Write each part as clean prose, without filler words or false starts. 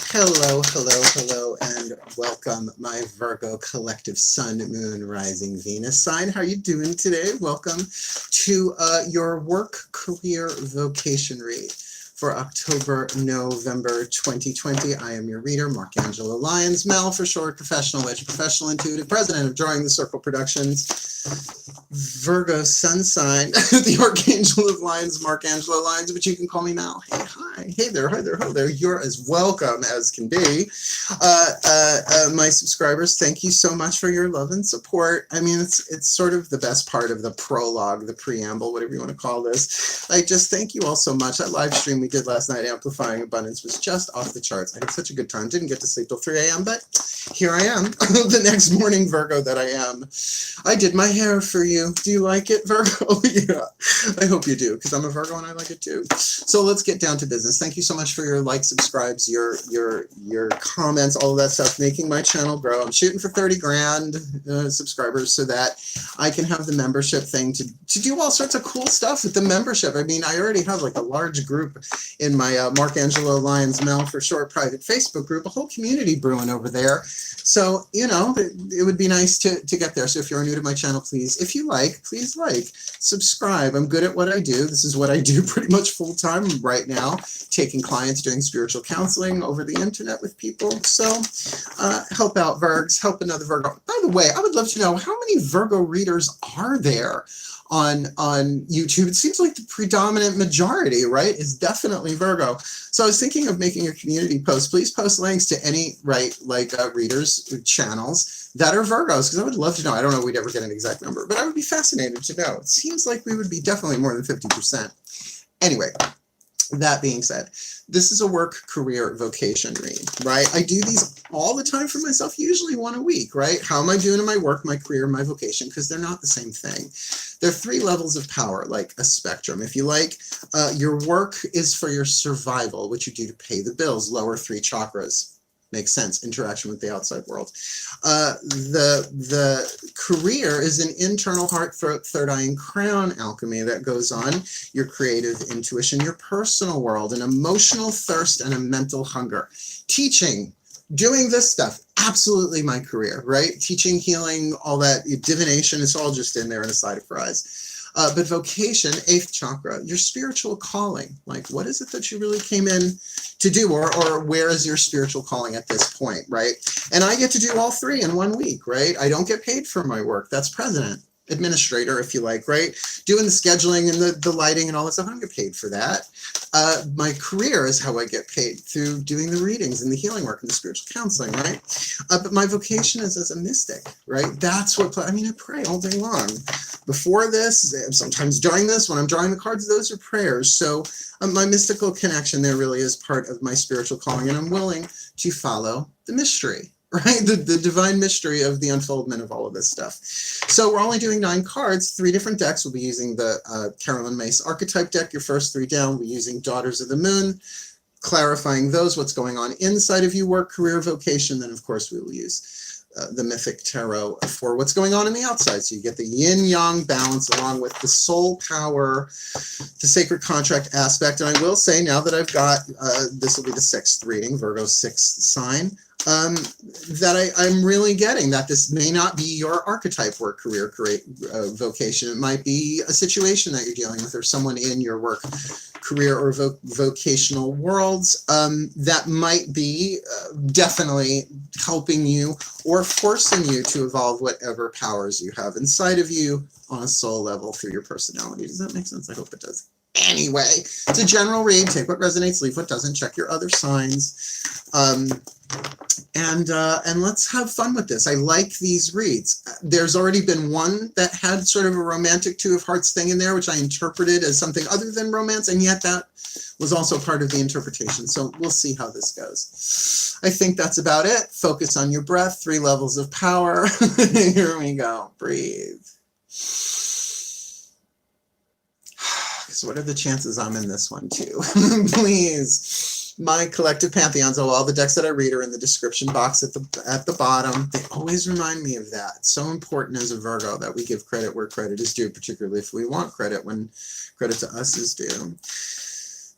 Hello, hello, hello, and welcome, my Virgo collective Sun, Moon, Rising, Venus sign. How are you doing today? Welcome to your work, career, vocation read for October, November 2020. I am your reader, Angelo Lyons, Mel for short, professional witch, professional intuitive, president of DrawingTheCircle Productions, Virgo Sun sign, the Archangel of Lions, Angelo Lyons, but you can call me Mel. Hey, hi, hey there, hi there, hello there. You're as welcome as can be. My subscribers, thank you so much for your love and support. I mean, it's sort of the best part of the prologue, the preamble, whatever you want to call this. I just thank you all so much. That live stream we did last night, Amplifying Abundance, was just off the charts. I had such a good time. Didn't get to sleep till 3 a.m., but here I am, the next morning Virgo that I am. I did my hair for you. Do you like it, Virgo? Yeah, I hope you do, because I'm a Virgo and I like it too. So let's get down to business. Thank you so much for your likes, subscribes, your comments, all of that stuff, making my channel grow. I'm shooting for 30 grand subscribers so that I can have the membership thing to do all sorts of cool stuff with the membership. I mean, I already have like a large group in my Angelo Lyons Mel for short private Facebook group, a whole community brewing over there. So, you know, it would be nice to get there. So if you're new to my channel, please, if you like, please like, subscribe. I'm good at what I do. This is what I do pretty much full time right now, taking clients, doing spiritual counseling over the internet with people. So help out Virgs, help another Virgo. By the way, I would love to know, how many Virgo readers are there on YouTube? It seems like the predominant majority, right, is definitely Virgo. So I was thinking of making a community post. Please post links to any, readers channels that are Virgos, because I would love to know. I don't know if we'd ever get an exact number, but I would be fascinated to know. It seems like we would be definitely more than 50%. Anyway, that being said, this is a work, career, vocation read, right? I do these all the time for myself, usually one a week, right? How am I doing in my work, my career, my vocation? Because they're not the same thing. There are 3 levels of power, like a spectrum. If you like, your work is for your survival, what you do to pay the bills, lower 3 chakras. Makes sense, interaction with the outside world. The career is an internal heart, throat, third eye, and crown alchemy that goes on, your creative intuition, your personal world, an emotional thirst, and a mental hunger. Teaching, doing this stuff, absolutely my career, right? Teaching, healing, all that, divination, it's all just in there in a side of fries. But vocation, 8th chakra, your spiritual calling. Like, what is it that you really came in to do? Or where is your spiritual calling at this point, right? And I get to do all 3 in 1 week, right? I don't get paid for my work. That's president, administrator, if you like, right? Doing the scheduling and the lighting and all that stuff, I don't get paid for that. My career is how I get paid, through doing the readings and the healing work and the spiritual counseling, right? But my vocation is as a mystic, right? That's what, I mean, I pray all day long. Before this, sometimes during this, when I'm drawing the cards, those are prayers. So my mystical connection there really is part of my spiritual calling, and I'm willing to follow the mystery, right? The divine mystery of the unfoldment of all of this stuff. So we're only doing 9 cards, 3 different decks. We'll be using the Carolyn Mace Archetype deck, your first 3 down. We're using Daughters of the Moon, clarifying those, what's going on inside of you, work, career, vocation. Then, of course, we will use the Mythic Tarot for what's going on the outside. So you get the yin-yang balance along with the soul power, the sacred contract aspect. And I will say, now that I've got, this will be the 6th reading, Virgo 6th sign, that I'm really getting that this may not be your archetype work, career, vocation. It might be a situation that you're dealing with, or someone in your work, career, or vocational worlds that might be definitely helping you or forcing you to evolve whatever powers you have inside of you on a soul level through your personality. Does that make sense? I hope it does. Anyway, it's a general read. Take what resonates, leave what doesn't. Check your other signs. And let's have fun with this. I like these reads. There's already been one that had sort of a romantic 2 of Hearts thing in there, which I interpreted as something other than romance, and yet that was also part of the interpretation. So we'll see how this goes. I think that's about it. Focus on your breath, 3 levels of power. Here we go. Breathe. So what are the chances I'm in this one too? Please. My collective pantheons, all the decks that I read are in the description box at the bottom. They always remind me of that. It's so important as a Virgo that we give credit where credit is due, particularly if we want credit when credit to us is due.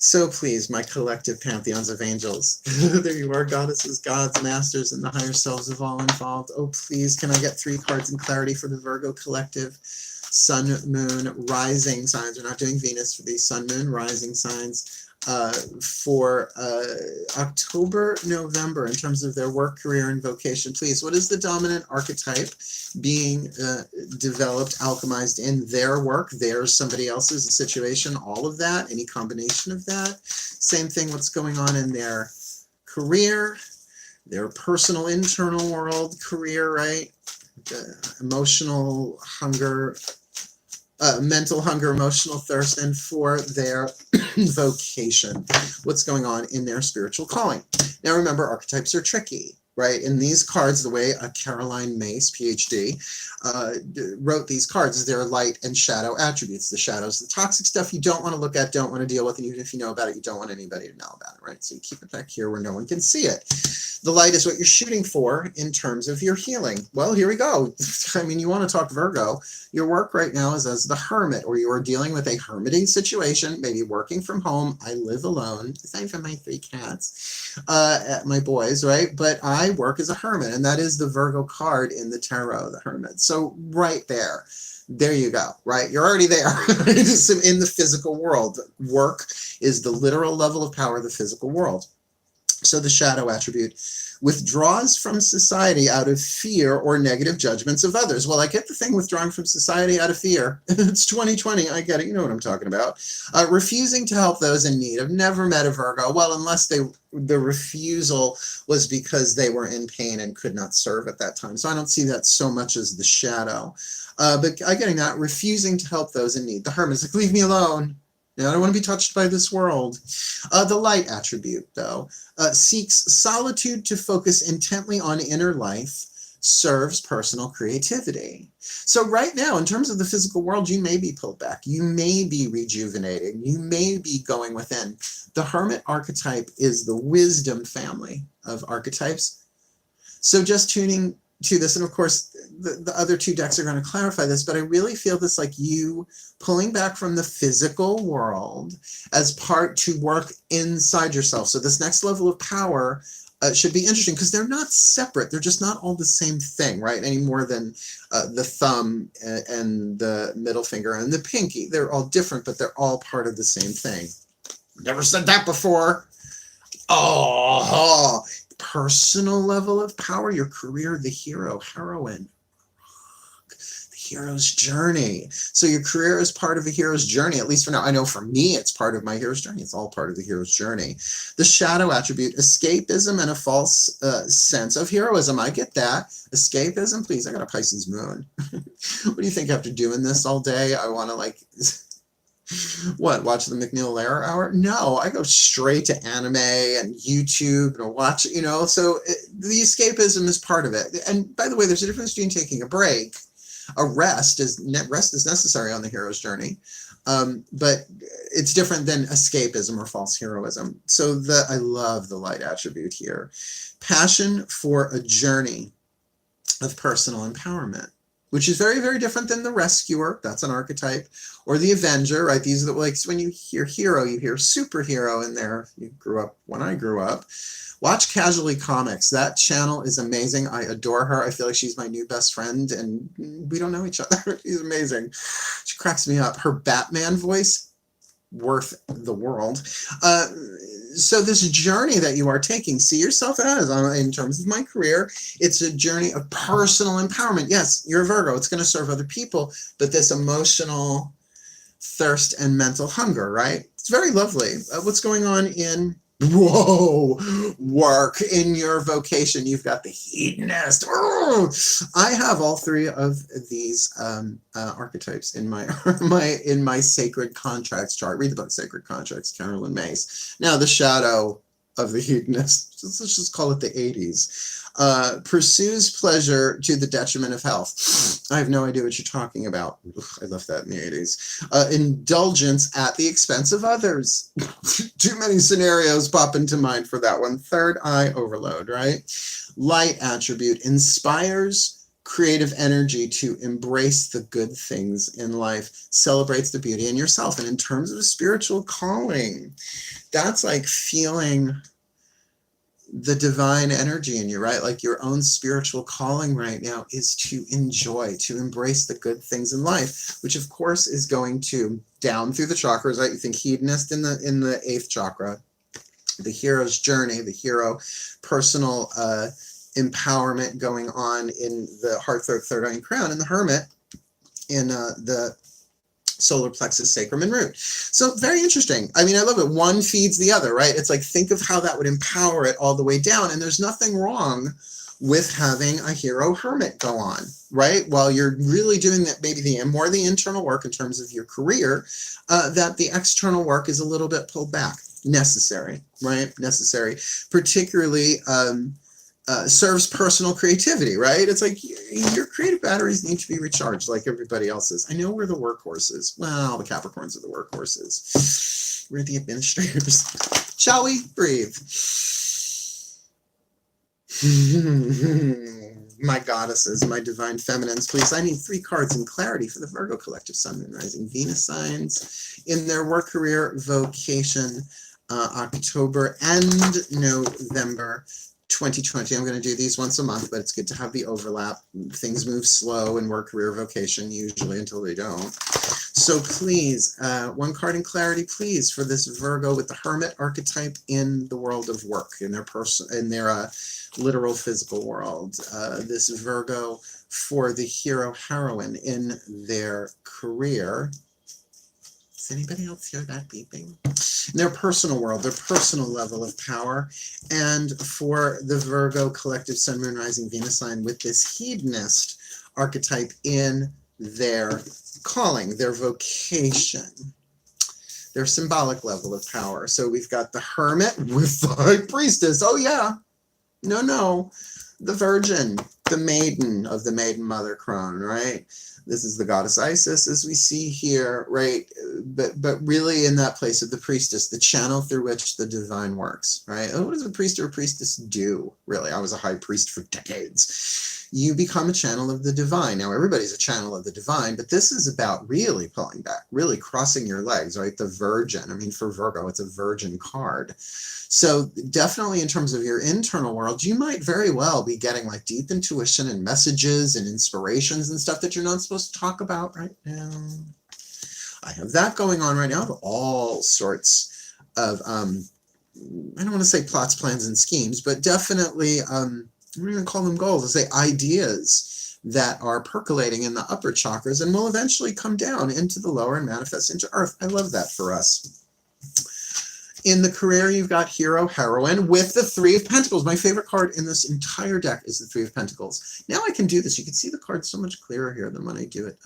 So please, my collective pantheons of angels, there you are, goddesses, gods, masters, and the higher selves of all involved. Oh, please, can I get 3 cards in clarity for the Virgo collective? Sun, moon, rising signs. We're not doing Venus for these sun, moon, rising signs for October, November, in terms of their work, career, and vocation. Please, what is the dominant archetype being developed, alchemized in their work, theirs, somebody else's, situation, all of that, any combination of that? Same thing, what's going on in their career, their personal internal world, career, right? Emotional hunger, mental hunger, emotional thirst, and for their vocation, what's going on in their spiritual calling. Now remember, archetypes are tricky, right? In these cards, the way Caroline Mace, PhD, wrote these cards is there are light and shadow attributes. The shadows, the toxic stuff you don't want to look at, don't want to deal with, and even if you know about it, you don't want anybody to know about it, right? So you keep it back here where no one can see it. The light is what you're shooting for in terms of your healing. Well, here we go. I mean, you want to talk Virgo. Your work right now is as the hermit, or you are dealing with a hermiting situation, maybe working from home. I live alone, aside from my 3 cats, my boys, right? But I work as a hermit, and that is the Virgo card in the tarot, the hermit. So right there you go, right? You're already there. In the physical world. Work is the literal level of power of the physical world. So the shadow attribute withdraws from society out of fear or negative judgments of others. Well, I get the thing, withdrawing from society out of fear. It's 2020. I get it. You know what I'm talking about. Refusing to help those in need. I've never met a Virgo. Well, unless the refusal was because they were in pain and could not serve at that time. So I don't see that so much as the shadow. But I'm getting that. Refusing to help those in need. The hermit is like, leave me alone. I don't want to be touched by this world. The light attribute, though, seeks solitude to focus intently on inner life, serves personal creativity. So right now, in terms of the physical world, you may be pulled back. You may be rejuvenating. You may be going within. The hermit archetype is the wisdom family of archetypes. So just tuning to this, and of course, the other 2 decks are going to clarify this, but I really feel this like you pulling back from the physical world as part to work inside yourself. So this next level of power should be interesting because they're not separate. They're just not all the same thing, right? Any more than the thumb and the middle finger and the pinky. They're all different, but they're all part of the same thing. Never said that before. Oh, personal level of power, your career, the hero, heroine. Hero's journey. So your career is part of a hero's journey, at least for now. I know for me, it's part of my hero's journey. It's all part of the hero's journey. The shadow attribute, escapism and a false sense of heroism. I get that. Escapism, please, I got a Pisces moon. What do you think after doing this all day? I want to like, what, watch the McNeil Lehrer Hour? No, I go straight to anime and YouTube and watch, so the escapism is part of it. And by the way, there's a difference between taking a break. A rest is necessary on the hero's journey, but it's different than escapism or false heroism. So I love the light attribute here. Passion for a journey of personal empowerment, which is very, very different than the rescuer. That's an archetype. Or the avenger, right? These are the, like, when you hear hero, you hear superhero in there. You grew up when I grew up. Watch Casually Comics. That channel is amazing. I adore her. I feel like she's my new best friend, and we don't know each other. She's amazing. She cracks me up. Her Batman voice, worth the world. So this journey that you are taking, see yourself as, in terms of my career, it's a journey of personal empowerment. Yes, you're a Virgo. It's going to serve other people, but this emotional thirst and mental hunger, right? It's very lovely. What's going on in work in your vocation? You've got the hedonist. Oh, I have all 3 of these archetypes in my sacred contracts chart. Read the book Sacred Contracts, Caroline Mace. Now the shadow of the hedonist, let's just call it the 80s. Pursues pleasure to the detriment of health. I have no idea what you're talking about. I left that in the 80s. Indulgence at the expense of others. Too many scenarios pop into mind for that one. Third eye overload, right? Light attribute inspires creative energy to embrace the good things in life, celebrates the beauty in yourself. And in terms of spiritual calling, that's like feeling the divine energy in you, right? Like your own spiritual calling right now is to enjoy, to embrace the good things in life, which of course is going to down through the chakras, right? You think hedonist in the 8th chakra, the hero's journey, the hero personal empowerment going on in the heart, third eye, and crown, and the hermit in the solar plexus, sacrum, and root. So very interesting. I mean, I love it. One feeds the other, right? It's like, think of how that would empower it all the way down. And there's nothing wrong with having a hero hermit go on, right? While you're really doing that, maybe more the internal work in terms of your career, that the external work is a little bit pulled back. Necessary, right? Necessary, particularly serves personal creativity, right? It's like your creative batteries need to be recharged like everybody else's. I know we're the workhorses. Well, the Capricorns are the workhorses. We're the administrators. Shall we breathe? My goddesses, my divine feminines, please. I need 3 cards in clarity for the Virgo collective Sun, Moon, Rising, Venus signs in their work, career, vocation, October and November 2020. I'm going to do these once a month, but it's good to have the overlap. Things move slow in work, career, vocation, usually, until they don't. So please, 1 card in clarity, please, for this Virgo with the Hermit archetype in the world of work, in their literal physical world. This Virgo for the hero heroine in their career. Does anybody else hear that beeping? In their personal world, their personal level of power. And for the Virgo collective Sun, Moon, Rising, Venus sign with this hedonist archetype in their calling, their vocation, their symbolic level of power. So we've got the Hermit with the High Priestess. Oh yeah. No. The Virgin, the maiden of the maiden mother crone, right? This is the goddess Isis, as we see here, right? But really in that place of the priestess, the channel through which the divine works, right? And what does a priest or a priestess do, really? I was a high priest for decades. You become a channel of the divine. Now, everybody's a channel of the divine, but this is about really pulling back, really crossing your legs, right? The Virgin. I mean, for Virgo, it's a virgin card. So definitely in terms of your internal world, you might very well be getting like deep intuition and messages and inspirations and stuff that you're not supposed to talk about right now. I have that going on right now. I have all sorts of, I don't want to say plots, plans, and schemes, but definitely, I'm going to call them goals. I say ideas that are percolating in the upper chakras and will eventually come down into the lower and manifest into earth. I love that for us. In the career, you've got hero, heroine with the 3 of Pentacles. My favorite card in this entire deck is the 3 of Pentacles. Now I can do this. You can see the card so much clearer here than when I do it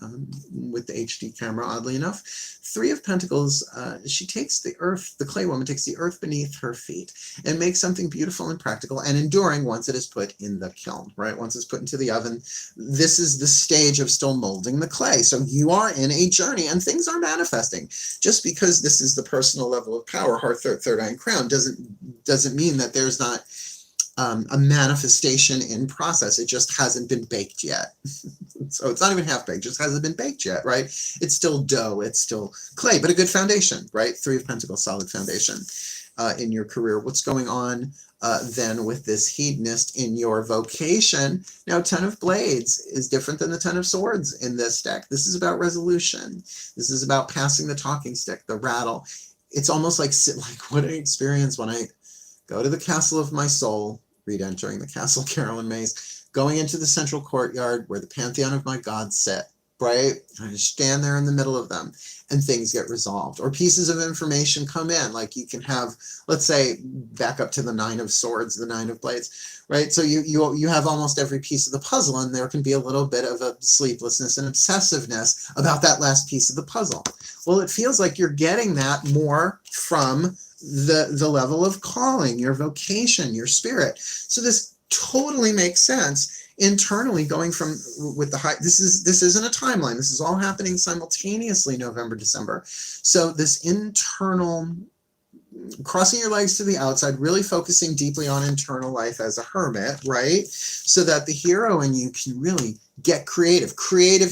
with the HD camera, oddly enough. 3 of Pentacles, she takes the earth, the clay woman takes the earth beneath her feet and makes something beautiful and practical and enduring once it is put in the kiln, right? Once it's put into the oven. This is the stage of still molding the clay. So you are in a journey and things are manifesting. Just because this is the personal level of power, heart, third eye, and crown, doesn't mean that there's not a manifestation in process. It just hasn't been baked yet. So it's not even half baked, just hasn't been baked yet, right? It's still dough, it's still clay, but a good foundation, right? 3 of Pentacles, solid foundation in your career. What's going on then with this hedonist in your vocation? Now, 10 of Blades is different than the 10 of Swords in this deck. This is about resolution. This is about passing the talking stick, the rattle. It's almost like what an experience when I go to the castle of my soul, read Entering the Castle, Carolyn Mays, going into the central courtyard where the pantheon of my gods sit, right? I just stand there in the middle of them and things get resolved. Or pieces of information come in, like you can have, let's say, back up to the 9 of Swords, the 9 of Blades, right? So you have almost every piece of the puzzle, and there can be a little bit of a sleeplessness and obsessiveness about that last piece of the puzzle. Well, it feels like you're getting that more from the level of calling, your vocation, your spirit. So this totally makes sense internally, going from with the high. This isn't a timeline. This is all happening simultaneously, November, December. So this internal crossing your legs to the outside, really focusing deeply on internal life as a hermit, right? So that the hero in you can really get creative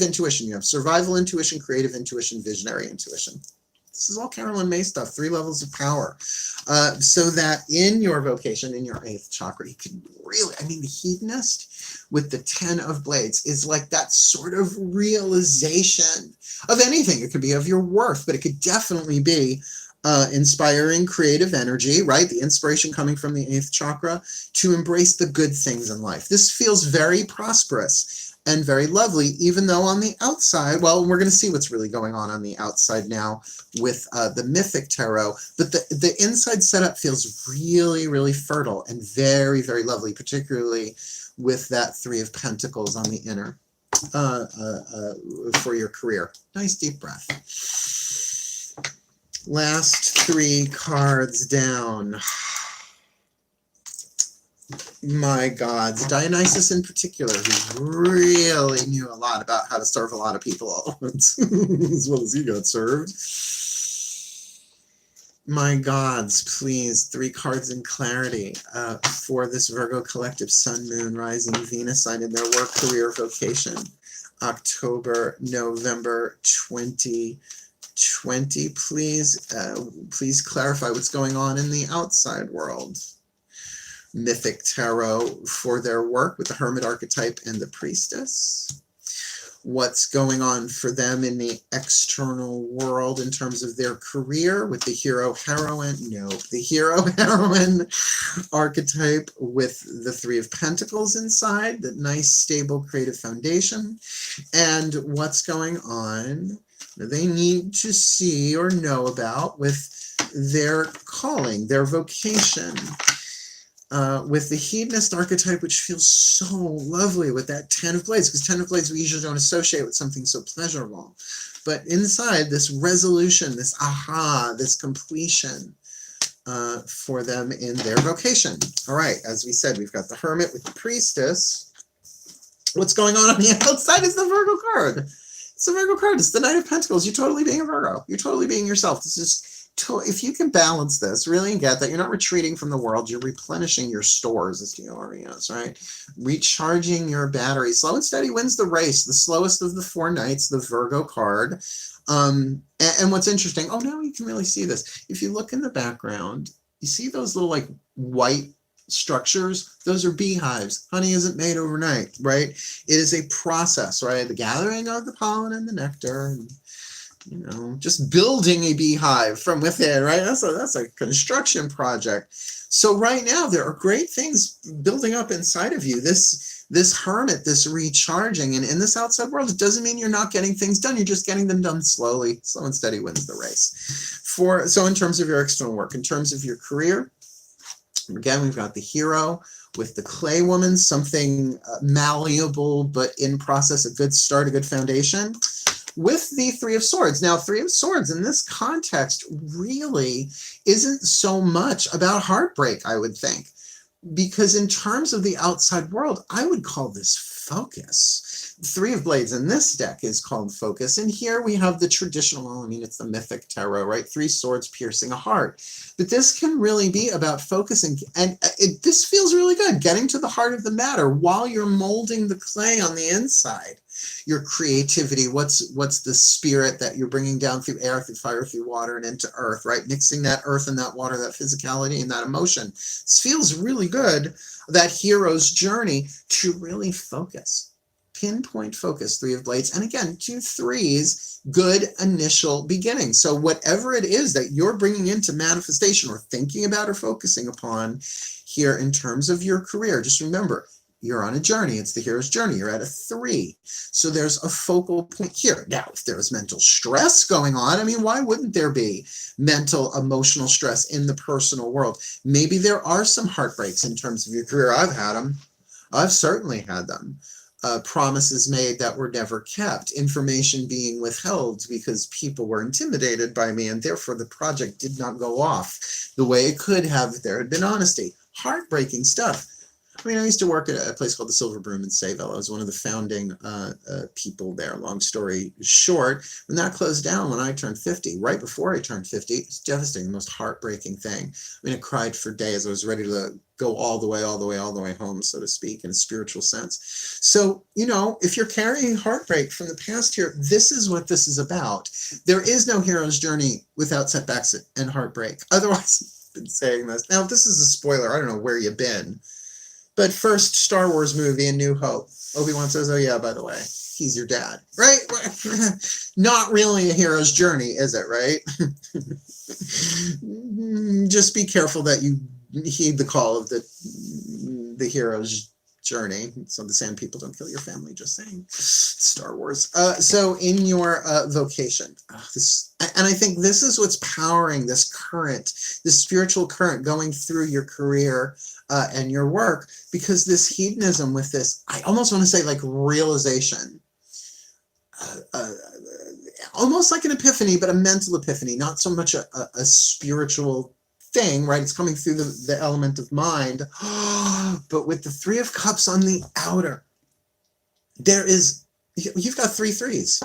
intuition. You have survival intuition, creative intuition, visionary intuition. This is all Carolyn May stuff, 3 levels of power. So that in your vocation, in your 8th chakra, you can really, I mean, the hedonist with the 10 of blades is like that sort of realization of anything. It could be of your worth, but it could definitely be inspiring creative energy, right? The inspiration coming from the 8th chakra to embrace the good things in life. This feels very prosperous and very lovely, even though on the outside, well, we're going to see what's really going on the outside now with the Mythic Tarot, but the inside setup feels really, really fertile and very, very lovely, particularly with that 3 of Pentacles on the inner for your career. Nice deep breath. Last 3 cards down. My gods, Dionysus in particular, who really knew a lot about how to serve a lot of people all at once, as well as he got served. My gods, please, 3 cards in clarity for this Virgo collective, Sun, Moon, Rising, Venus sign in their work, career, vocation, October, November 2020. Please clarify what's going on in the outside world. Mythic Tarot for their work with the Hermit archetype and the Priestess. What's going on for them in the external world in terms of their career with the hero-heroine, the hero-heroine archetype with the 3 of Pentacles inside, that nice, stable, creative foundation. And what's going on they need to see or know about with their calling, their vocation. With the hedonist archetype, which feels so lovely with that 10 of blades, because 10 of blades we usually don't associate with something so pleasurable. But inside, this resolution, this aha, this completion for them in their vocation. All right, as we said, we've got the Hermit with the Priestess. What's going on the outside is the Virgo card. It's the Virgo card. It's the Knight of Pentacles. You're totally being a Virgo. You're totally being yourself. This is if you can balance this, really, and get that you're not retreating from the world, you're replenishing your stores, as Gio already knows, right? Recharging your battery. Slow and steady wins the race. The slowest of the 4 knights, the Virgo card. And what's interesting, oh, now you can really see this. If you look in the background, you see those little like white structures? Those are beehives. Honey isn't made overnight, right? It is a process, right? The gathering of the pollen and the nectar, and just building a beehive from within, right? That's a construction project. So right now there are great things building up inside of you. This hermit, this recharging, and in this outside world, it doesn't mean you're not getting things done. You're just getting them done slowly. Slow and steady wins the race. So in terms of your external work, in terms of your career, again, we've got the hero with the clay woman, something malleable, but in process, a good start, a good foundation. With the 3 of Swords. Now, 3 of Swords in this context really isn't so much about heartbreak, I would think. Because in terms of the outside world, I would call this focus. 3 of Blades in this deck is called focus. And here we have the traditional, it's the Mythic Tarot, right? 3 swords piercing a heart. But this can really be about focusing. And this feels really good, getting to the heart of the matter while you're molding the clay on the inside. Your creativity, what's the spirit that you're bringing down through air, through fire, through water, and into earth, right? Mixing that earth and that water, that physicality and that emotion. This feels really good, that hero's journey to really focus. Pinpoint focus, 3 of Blades. And again, 2 3s, good initial beginning. So whatever it is that you're bringing into manifestation or thinking about or focusing upon here in terms of your career, just remember, you're on a journey. It's the hero's journey. You're at a 3. So there's a focal point here. Now, if there's mental stress going on, why wouldn't there be mental, emotional stress in the personal world? Maybe there are some heartbreaks in terms of your career. I've had them. I've certainly had them. Promises made that were never kept. Information being withheld because people were intimidated by me, and therefore the project did not go off the way it could have if there had been honesty. Heartbreaking stuff. mean, I used to work at a place called the Silver Broom in Sayville. I was one of the founding people there. Long story short, when that closed down when I turned 50, right before I turned 50, it's devastating, the most heartbreaking thing. I mean, I cried for days. I was ready to go all the way home, so to speak, in a spiritual sense. So, you know, if you're carrying heartbreak from the past here, this is what this is about. There is no hero's journey without setbacks and heartbreak. Otherwise, I've been saying this. Now, if this is a spoiler, I don't know where you've been. But first Star Wars movie, A New Hope. Obi-Wan says, oh yeah, by the way, he's your dad, right? Not really a hero's journey, is it, right? Just be careful that you heed the call of the hero's journey, so the sand people don't kill your family. Just saying. Star Wars. So in your vocation, and I think this is what's powering this current, this spiritual current going through your career and your work, because this hedonism with this, I almost want to say like realization, almost like an epiphany, but a mental epiphany, not so much a spiritual thing, right? It's coming through the element of mind. But with the Three of Cups on the outer, you've got three threes.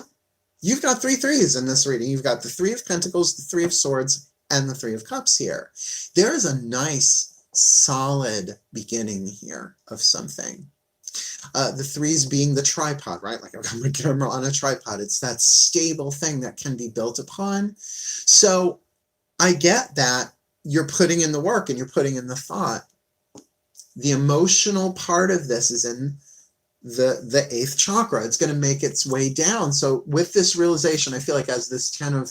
You've got three threes in this reading. You've got the Three of Pentacles, the Three of Swords, and the Three of Cups here. There is a nice, solid beginning here of something. The threes being the tripod, right? Like I've got my camera on a tripod. It's that stable thing that can be built upon. So I get that you're putting in the work and you're putting in the thought. The emotional part of this is in the eighth chakra. It's going to make its way down. So with this realization, I feel like as this 10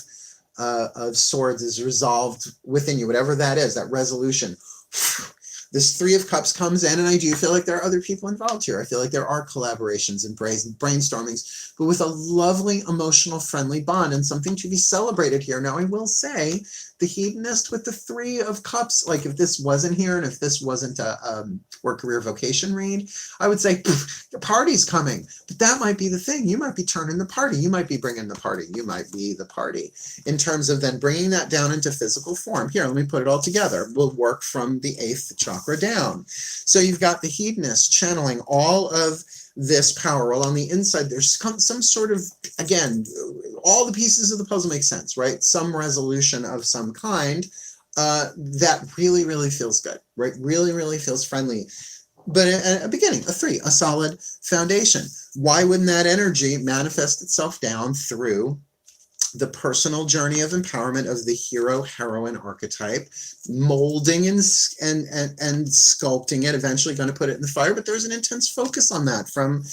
of swords is resolved within you, whatever that is, that resolution, this Three of Cups comes in, and I do feel like there are other people involved here. I feel like there are collaborations and brainstormings, but with a lovely, emotional, friendly bond and something to be celebrated here. Now, I will say, the hedonist with the Three of Cups, like if this wasn't here and if this wasn't a work, career, vocation read, I would say, the party's coming. But that might be the thing. You might be turning the party. You might be bringing the party. You might be the party. In terms of then bringing that down into physical form. Here, let me put it all together. We'll work from the eighth chakra down. So you've got the hedonist channeling all of this power. Well, on the inside, there's some sort of, again, all the pieces of the puzzle make sense, right? Some resolution of some kind that really, really feels good, right? Really, really feels friendly. But a beginning, a three, a solid foundation. Why wouldn't that energy manifest itself down through the personal journey of empowerment of the hero-heroine archetype, molding and sculpting it, eventually going to put it in the fire, but there's an intense focus on that from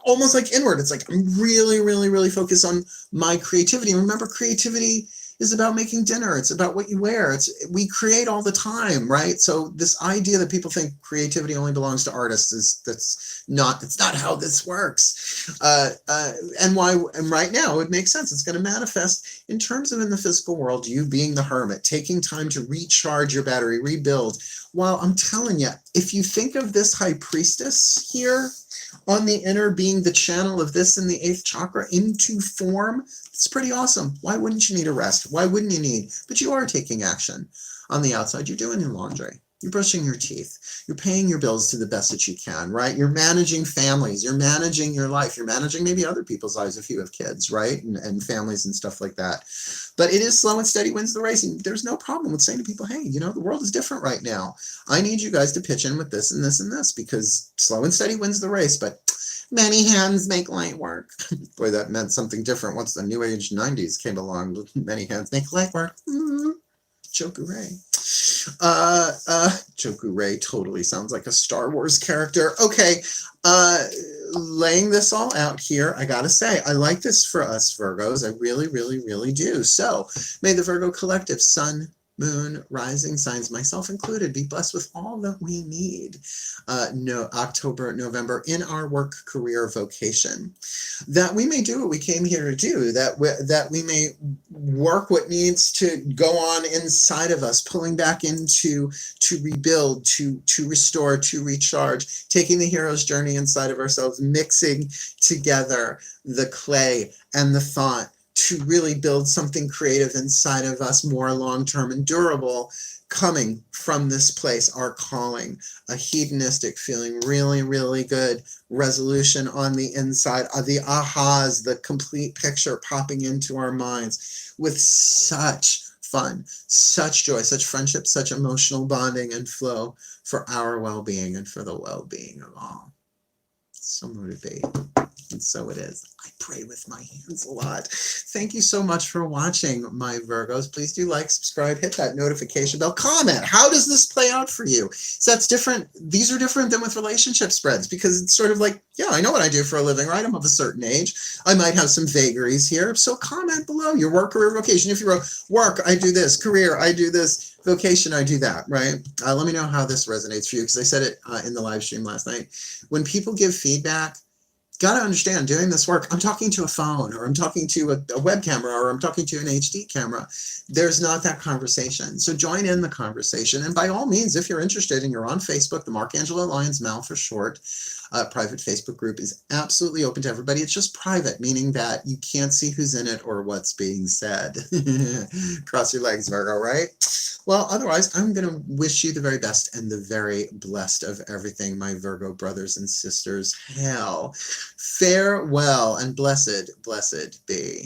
almost like inward. It's like, I'm really, really, really focused on my creativity. And remember, creativity is about making dinner. It's about what you wear. We create all the time, right? So this idea that people think creativity only belongs to artists it's not how this works. And right now it makes sense. It's going to manifest in terms of in the physical world, you being the hermit, taking time to recharge your battery, rebuild. Well, I'm telling you, if you think of this high priestess here on the inner being the channel of this in the eighth chakra into form, it's pretty awesome. Why wouldn't you need a rest? Why wouldn't you need? But you are taking action. On the outside, you're doing your laundry. You're brushing your teeth. You're paying your bills to the best that you can, right? You're managing families. You're managing your life. You're managing maybe other people's lives if you have kids, right? And families and stuff like that. But it is slow and steady wins the race. And there's no problem with saying to people, hey, you know, the world is different right now. I need you guys to pitch in with this and this and this, because slow and steady wins the race. But many hands make light work. Boy, that meant something different once the New Age 90s came along. Many hands make light work. Choku-Ray. Choku-Ray totally sounds like a Star Wars character. Okay, laying this all out here, I gotta say, I like this for us Virgos. I really, really, really do. So, may the Virgo collective, sun, moon, rising signs, myself included, be blessed with all that we need October, November in our work, career, vocation. That we may do what we came here to do, that we may work what needs to go on inside of us, pulling back into, to rebuild, to restore, to recharge, taking the hero's journey inside of ourselves, mixing together the clay and the thought to really build something creative inside of us, more long-term and durable, coming from this place, our calling, a hedonistic feeling, really, really good resolution on the inside, the ahas, the complete picture popping into our minds with such fun, such joy, such friendship, such emotional bonding and flow for our well-being and for the well-being of all. So motivating. And so it is. I pray with my hands a lot. Thank you so much for watching, my Virgos. Please do like, subscribe, hit that notification bell, comment. How does this play out for you? So that's different. These are different than with relationship spreads, because it's sort of like, yeah, I know what I do for a living, right? I'm of a certain age. I might have some vagaries here. So comment below your work, career, vocation. If you wrote work, I do this, career, I do this, vocation, I do that, right? Let me know how this resonates for you, because I said it in the live stream last night. When people give feedback, got to understand, doing this work, I'm talking to a phone, or I'm talking to a web camera, or I'm talking to an HD camera. There's not that conversation. So join in the conversation. And by all means, if you're interested and you're on Facebook, the Mark Angelo Lyons Mal for short, private Facebook group is absolutely open to everybody. It's just private, meaning that you can't see who's in it or what's being said. Cross your legs, Virgo, right? Well, otherwise, I'm going to wish you the very best and the very blessed of everything, my Virgo brothers and sisters. Hail, farewell, and blessed, blessed be.